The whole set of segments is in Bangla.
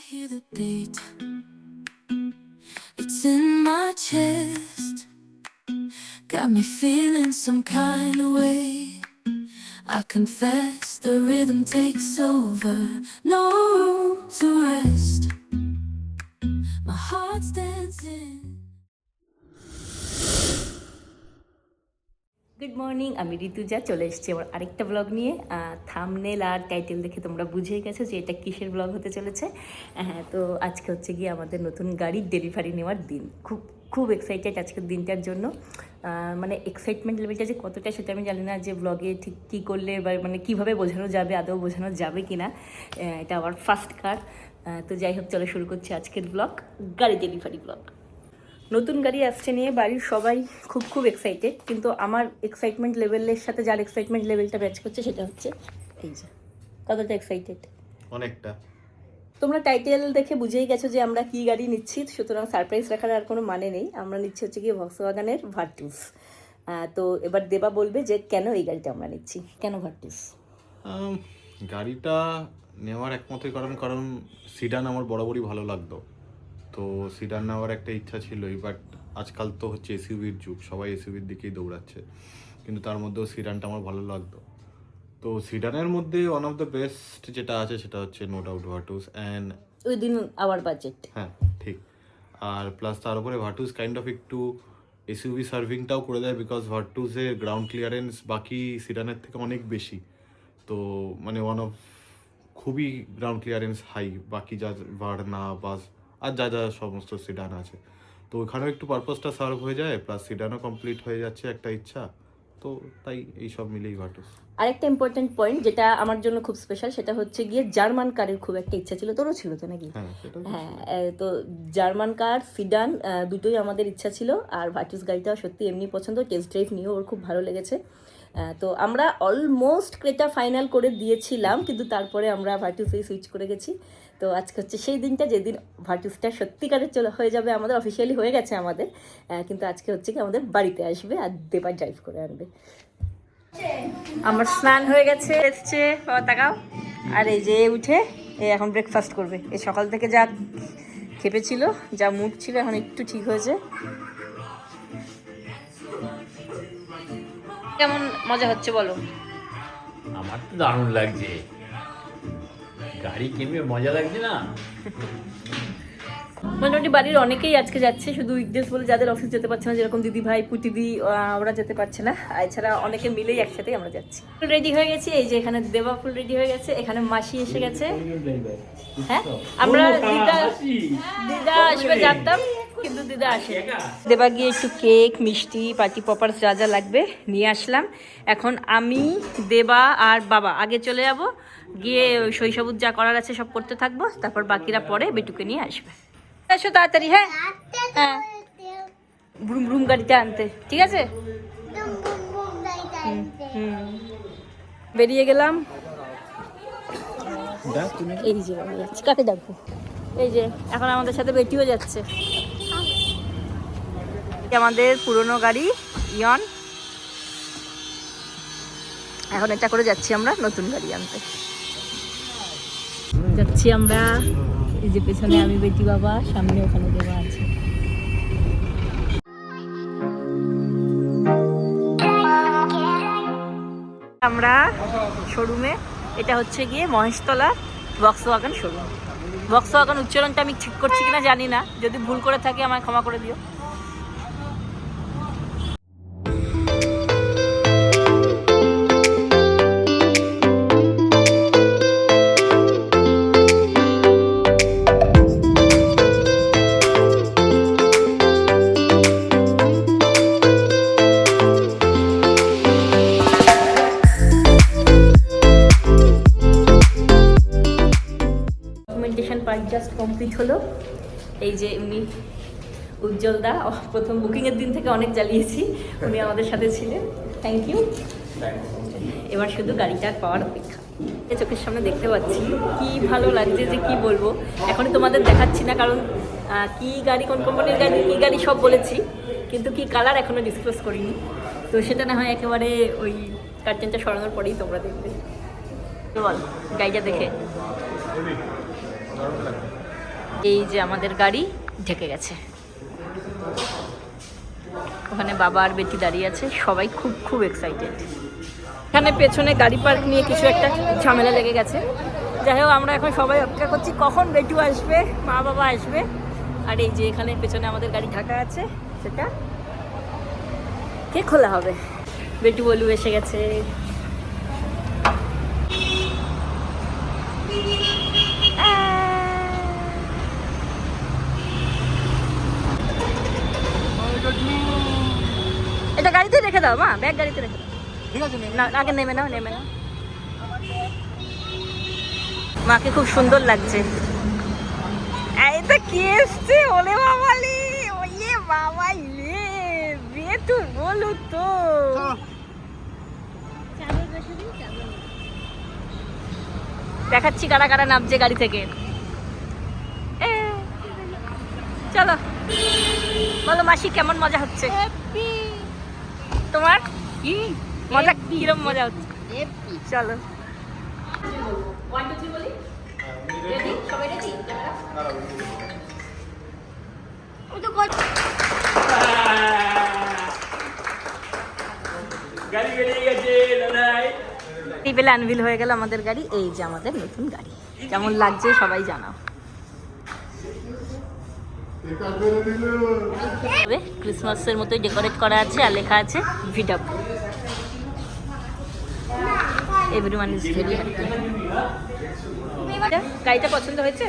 hear the beat. It's in my chest. Got me feeling some kind of way. I confess the rhythm takes over. No room to rest. My heart's dancing. Good morning, আমি ঋতুজা চলে এসেছি আমার আরেকটা ব্লগ নিয়ে। থাম্বনেল আর টাইটেল দেখে তোমরা বুঝেই গেছো যে এটা কিসের ব্লগ হতে চলেছে। হ্যাঁ, তো আজকে হচ্ছে গিয়ে আমাদের নতুন গাড়ির ডেলিভারি নেওয়ার দিন। খুব এক্সাইটেড আজকের দিনটার জন্য। মানে এক্সাইটমেন্ট লেভেলটা যে কতটা সেটা আমি জানি না, যে ব্লগে ঠিক কী করলে বা মানে কীভাবে বোঝানো যাবে, আদৌ বোঝানো যাবে কি না। এটা আমার ফার্স্ট কার। তো যাই হোক, চলো শুরু করছি আজকের ব্লগ, গাড়ি ডেলিভারি ব্লগ। নতুন গাড়ি আসছে নিয়ে বাড়ির সবাই খুব এক্সাইটেড, কিন্তু আমার এক্সাইটমেন্ট লেভেলের সাথে যার এক্সাইটমেন্ট লেভেলটা ম্যাচ করছে সেটা হচ্ছে এই যে কতটা এক্সাইটেড। অনেকটা। তোমরা টাইটেল দেখে বুঝেই গেছো যে আমরা কি গাড়ি নিচ্ছি, সুতরাং সারপ্রাইজ রাখার আর কোনো মানে নেই। আমরা নিচ্ছি হচ্ছে গিয়ে ভক্সওয়াগনের ভার্টুস। তো এবার দেবা বলবে যে কেন এই গাড়িটা আমরা নিচ্ছি, কেন ভার্টুস। গাড়িটা নেওয়ার একমাত্র কারণ সিডান আমার বরাবরই ভালো লাগতো, তো সিডান নেওয়ার একটা ইচ্ছা ছিলই। বাট আজকাল তো হচ্ছে এসইউভির যুগ, সবাই এসইউভির দিকেই দৌড়াচ্ছে, কিন্তু তার মধ্যেও সিডানটা আমার ভালো লাগতো। তো সিডানের মধ্যে ওয়ান অফ দ্য বেস্ট যেটা আছে সেটা হচ্ছে no doubt Virtus. And within our budget. হ্যাঁ ঠিক। আর প্লাস তার উপরে ভার্টুস কাইন্ড অফ একটু এসইউভি সার্ভিংটাও করে দেয়, বিকজ ভার্টুসের গ্রাউন্ড ক্লিয়ারেন্স বাকি সিডানের থেকে অনেক বেশি। তো মানে ওয়ান অফ খুবই গ্রাউন্ড ক্লিয়ারেন্স হাই, বাকি যা ভার্না বাস আর যা যা সমস্ত সিডান আছে, তো ওখানেও একটু পারপাসটা সার্ভ হয়ে যায়, প্লাস সিডানও কমপ্লিট হয়ে যাচ্ছে একটা ইচ্ছা। তো তাই এই সব মিলেই ভার্টুস। আরেকটা ইম্পর্টেন্ট পয়েন্ট যেটা আমার জন্য খুব স্পেশাল, সেটা হচ্ছে গিয়ে জার্মান কারের খুব একটা ইচ্ছা ছিল। তোরও ছিল তো নাকি? হ্যাঁ, তো জার্মান কার সিডান দুটোই আমাদের ইচ্ছা ছিল। আর ভার্টুস গাড়িটা সত্যি এমনি পছন্দ, টেস্ট ড্রাইভ নিয়েও ওর খুব ভালো লেগেছে। তো আমরা অলমোস্ট ক্রেটা ফাইনাল করে দিয়েছিলাম, কিন্তু তারপরে আমরা ভার্টুসেই সুইচ করে গেছি। তো আজকে হচ্ছে সেই দিনটা যেদিন ভার্টুসটা সত্যিকারের হয়ে যাবে আমাদের, অফিসিয়ালি হয়ে গেছে আমাদের, কিন্তু আজকে হচ্ছে কি আমাদের বাড়িতে আসবে আর দেবা ড্রাইভ করে আনবে। আমার স্নান হয়ে গেছে, এসছে বাবা তাকাও। আর এই যে উঠে এখন ব্রেকফাস্ট করবে। এই সকাল থেকে যা খেপেছিল, যা মুড ছিল, এখন একটু ঠিক হয়েছে। কেমন মজা হচ্ছে বলো? আমার তো দারুণ লাগছে, গাড়ি কিনবে মজা লাগছে না? মোটামুটি বাড়ির অনেকেই আজকে যাচ্ছে, শুধু উইকডেজ বলে যাদের অফিস যেতে পারছে না, যেরকম দিদি ভাই পুটিদি ওরা যেতে পারছে না। এছাড়া অনেকে মিলেই একসাথেই আমরা যাচ্ছি। ফুল রেডি হয়ে গেছি, এই যে এখানে দেবা ফুল রেডি হয়ে গেছে, এখানে মাসি এসে গেছে। হ্যাঁ, আমরা দিদা আসবে জানতাম, কিন্তু দিদা আসে। দেবা গিয়ে একটু কেক, মিষ্টি, পার্টি পপার্স যা যা লাগবে নিয়ে আসলাম। এখন আমি, দেবা আর বাবা আগে চলে যাব, গিয়ে ওই শৈশবুদ যা করার আছে সব করতে থাকবো, তারপর বাকিরা পরে বেটুকে নিয়ে আসবে। এসো তাড়াতাড়ি। হ্যাঁ হ্যাঁ, ব্রুম ব্রুম গাড়িটা আনতে, ঠিক আছে? বেরিয়ে গেলাম। এই যে কাকে ডাকবো, এই যে এখন আমাদের সাথে বেটিও যাচ্ছে। আমাদের পুরনো গাড়ি ইয়ন, এখন এটা করে যাচ্ছি আমরা নতুন গাড়ি আনতে। যাচ্ছি আমরা, এই যে পেছনে আমি, বেটি, বাবা, সামনে ওখানে দেওয়া আছে। আমরা শোরুমে, এটা হচ্ছে গিয়ে মহেশতলা ভক্সওয়াগন শোরুম। ভক্সওয়াগন উচ্চারণটা আমি ঠিক করছি কিনা জানি না, যদি ভুল করে থাকি আমায় ক্ষমা করে দিও। পার্ট জাস্ট কমপ্লিট হলো। এই যে উনি উজ্জ্বল দা, প্রথম বুকিংয়ের দিন থেকে অনেক জ্বালিয়েছি, উনি আমাদের সাথে ছিলেন, থ্যাংক ইউ। এবার শুধু গাড়িটা পাওয়ার অপেক্ষা। চোখের সামনে দেখতে পাচ্ছি, কি ভালো লাগছে যে কি বলবো। এখনই তোমাদের দেখাচ্ছি না, কারণ কি গাড়ি, কোন কোম্পানির গাড়ি, কী গাড়ি সব বলেছি, কিন্তু কি কালার এখনও ডিসক্লোজ করিনি। তো সেটা না হয় একেবারে ওই কার্টেনটা সরানোর পরেই তোমরা দেখবে। বল গাড়িটা দেখে এই যে আমাদের গাড়ি ঢেকে গেছে, ওখানে বাবা আর বেটি দাঁড়িয়ে আছে, সবাই খুব খুব এক্সাইটেড। এখানে পেছনে গাড়ি পার্ক নিয়ে কিছু একটা ঝামেলা লেগে গেছে। যাই হোক, আমরা এখন সবাই অপেক্ষা করছি কখন বেটু আসবে, মা বাবা আসবে। আর এই যে এখানে পেছনে আমাদের গাড়ি ঢাকা আছে, সেটা কে খোলা হবে। বেটু বলু এসে গেছে। এটা গাড়িতে রেখে দাও মা, ব্যাগ গাড়িতে রেখে দাও। ঠিক আছে না, আগে নেমে নাও, নেমে নাও। মাকে খুব সুন্দর লাগছে। এই তো কে এসছে, ওলে বাবালি, ওয়ে বাবা রে, বেটু বলু তো। দেখাচ্ছি কারা কারা নামছে গাড়ি থেকে। চলো বলো মাসি, কেমন মজা হচ্ছে তোমার? মজা কিরম মজা হচ্ছে? চলো। এই বেলা আনভিল হয়ে গেল আমাদের গাড়ি। এই যে আমাদের নতুন গাড়ি, কেমন লাগছে সবাই জানাও। ক্রিসমাসের মতোই ডেকোরেট করা আছে আর লেখা আছে ভিডাপ। Everyone is very happy. গাড়িটা পছন্দ হয়েছে?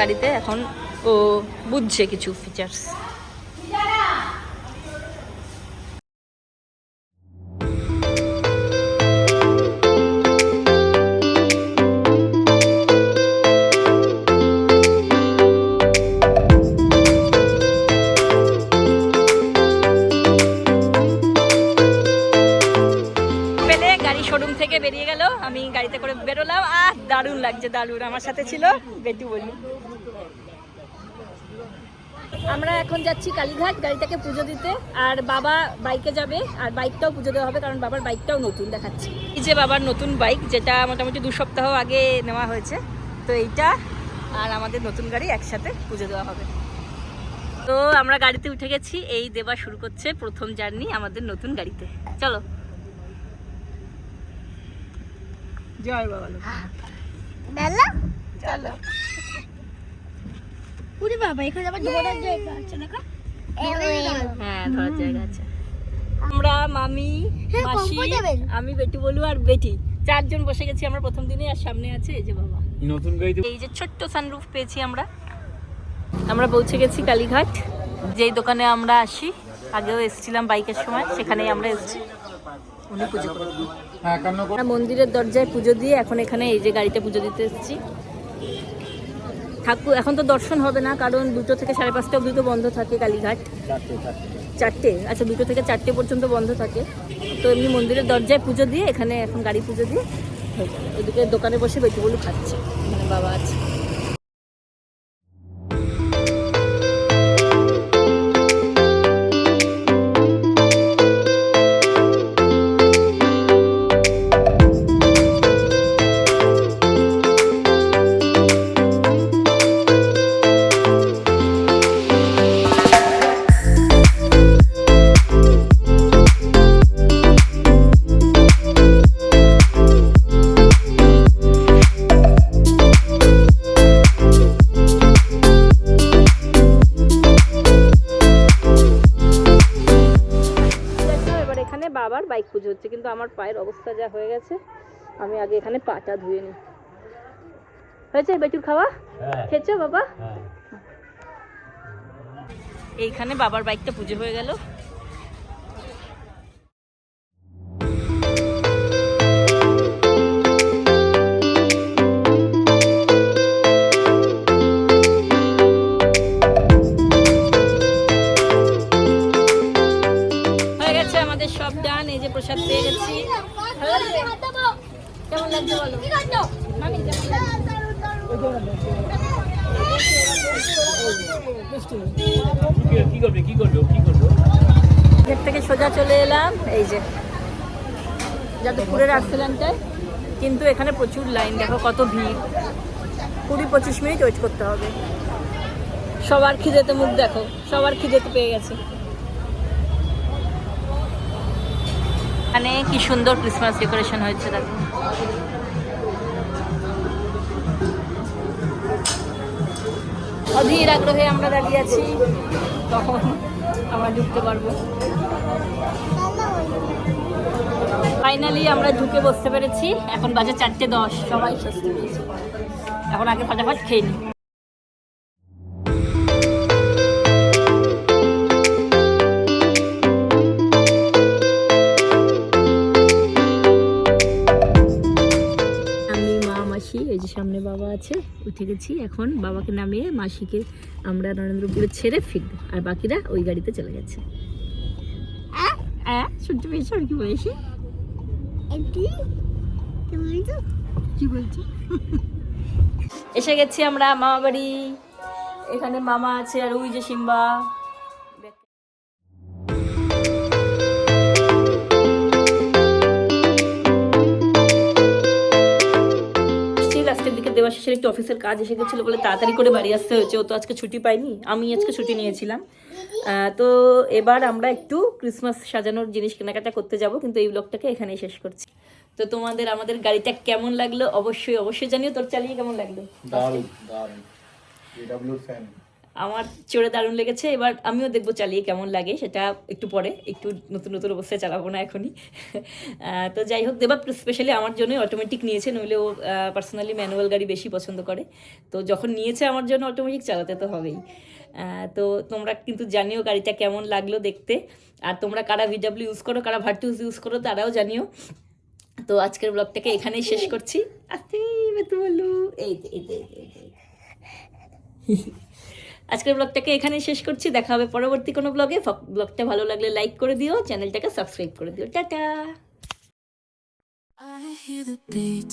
গাড়িতে এখন ও বুঝছে কিছু ফিচার্স। শোরুম থেকে বেরিয়ে গেল, আমি গাড়িতে করে বেরোলাম। দারুণ লাগছে, দারুণ। আমার সাথে ছিল বেটু বলি। আমরা এখন যাচ্ছি কালীঘাট গাড়িটাকে পুজো দিতে, আর বাবা বাইকে যাবে, আর বাইকটাও পুজো দেওয়া হবে কারণ বাবার বাইকটাও নতুন দেখাচ্ছি। এই যে বাবার নতুন বাইক, যেটা মোটামুটি 2 সপ্তাহ আগে নেওয়া হয়েছে, তো এইটা আর আমাদের নতুন গাড়ি একসাথে পুজো দেওয়া হবে। তো আমরা গাড়িতে উঠে গেছি, এই দেবা শুরু করছে প্রথম জার্নি আমাদের নতুন গাড়িতে। চলো। জয় বাবা বেলা, চলো। পুরি বাবা, এখানে আবার ধরার জায়গা আছে না? হ্যাঁ, ধরার জায়গা আছে। আমরা মামি, মাসি, আমি বেটু বলু আর বেটি 4 জন বসে গেছি আমরা প্রথম দিনে। আর সামনে আছে এই যে বাবা নতুন গাড়িতে। এই যে ছোট্ট সানরুফ পেয়েছি আমরা। আমরা পৌঁছে গেছি কালীঘাট, যেই দোকানে আমরা আসি, আগেও এসেছিলাম বাইকের সময়, সেখানেই আমরা এসেছি। উনি পুজো করবেন। আমরা মন্দিরের দরজায় পুজো দিয়ে এখন এখানে এই যে গাড়িতে পুজো দিতে এসেছি। ঠাকুর এখন তো দর্শন হবে না, কারণ 2টো থেকে 5:30 অবধি তো বন্ধ থাকে কালীঘাট। 4টে, আচ্ছা 2টো থেকে 4টে পর্যন্ত বন্ধ থাকে। তো এমনি মন্দিরের দরজায় পুজো দিয়ে এখানে এখন গাড়ি পুজো দিয়ে হয়ে যাবে। ওইদিকে দোকানে বসে বেটু বলু খাচ্ছে, মানে বাবা আছে। আমার পায়ের অবস্থা যা হয়ে গেছে, আমি আগে এখানে পাটা ধুয়ে নিই। হয়েছে বেটুর খাওয়া? খেয়েছো বাবা? এইখানে বাবার বাইকটা পুজো হয়ে গেল। হয়ে গেছে আমাদের সব ডান। এই যে প্রসাদ পেয়ে গেছি। ভালো লাগছে? কেমন লাগছে বলো? মামি কেমন লাগছে? গেট থেকে সোজা চলে এলাম এই যে যাদবপুরের আর্সেলানটায়, কিন্তু এখানে প্রচুর লাইন, দেখো কত ভিড়। 20-25 মিনিট ওয়েট করতে হবে। সবার খিদেতে মুখ দেখো, সবার খিদেতে পেয়ে গেছে। এখানে কি সুন্দর ক্রিসমাস ডেকোরেশন হয়েছে দেখো। অধীর আগ্রহে আমরা দাঁড়িয়ে আছি, তখন আমরা ঢুকতে পারবো। ফাইনালি আমরা ঢুকে বসতে পেরেছি। এখন বাজে 4:10, সবাই স্বস্তি পেয়েছে। এখন আগে ফটাফট খেয়ে নিই। এই যে সামনে বাবা আছে, উঠে গেছি। এখন বাবাকে নামিয়ে মাসিকে আমরা নরেন্দ্রপুরে ছেড়ে ফিরবো, আর বাকিরা ওই গাড়িতে চলে গেছে। শুনতে পেয়েছো আর কি বলেছি? কি বলছো? এসে গেছি আমরা মামা বাড়ি। এখানে মামা আছে আর ওই যে সিম্বা। দেবাশিসের একটু অফিসের কাজ এসে গেছিলো বলে তাড়াতাড়ি করে বাড়ি আসতে হয়েছে। ও তো আজকে ছুটি পাইনি, আমি আজকে ছুটি নিয়েছিলাম। তো এবার আমরা একটু ক্রিসমাস সাজানোর জিনিস কেনাকাটা করতে যাব, কিন্তু এই ব্লগটাকে এখানেই শেষ করছি। তো তোমাদের আমাদের গাড়িটা কেমন লাগলো অবশ্যই জানিও। তোর চালিয়ে কেমন লাগলো? আমার চড়ে দারুণ লেগেছে। এবার আমিও দেখবো চালিয়ে কেমন লাগে, সেটা একটু পরে, একটু নতুন অবস্থায় চালাবো না এখনই। তো যাই হোক, দেবা স্পেশালি আমার জন্য অটোমেটিক নিয়েছে, নইলে ও পার্সোনালি ম্যানুয়াল গাড়ি বেশি পছন্দ করে। তো যখন নিয়েছে আমার জন্য অটোমেটিক, চালাতে তো হবেই। তো তোমরা কিন্তু জানিও গাড়িটা কেমন লাগলো দেখতে। আর তোমরা কারা VW ইউজ করো, কারা ভার্টুস ইউজ করো, তারাও জানিও। তো আজকের ব্লগটাকে এখানেই শেষ করছি। আজকের ব্লগটাকে এখানেই শেষ করছি। দেখা হবে পরবর্তী কোনো ব্লগে। ব্লগটা ভালো লাগলে লাইক করে দিও, চ্যানেলটাকে সাবস্ক্রাইব করে দিও। Tata. I hear the beat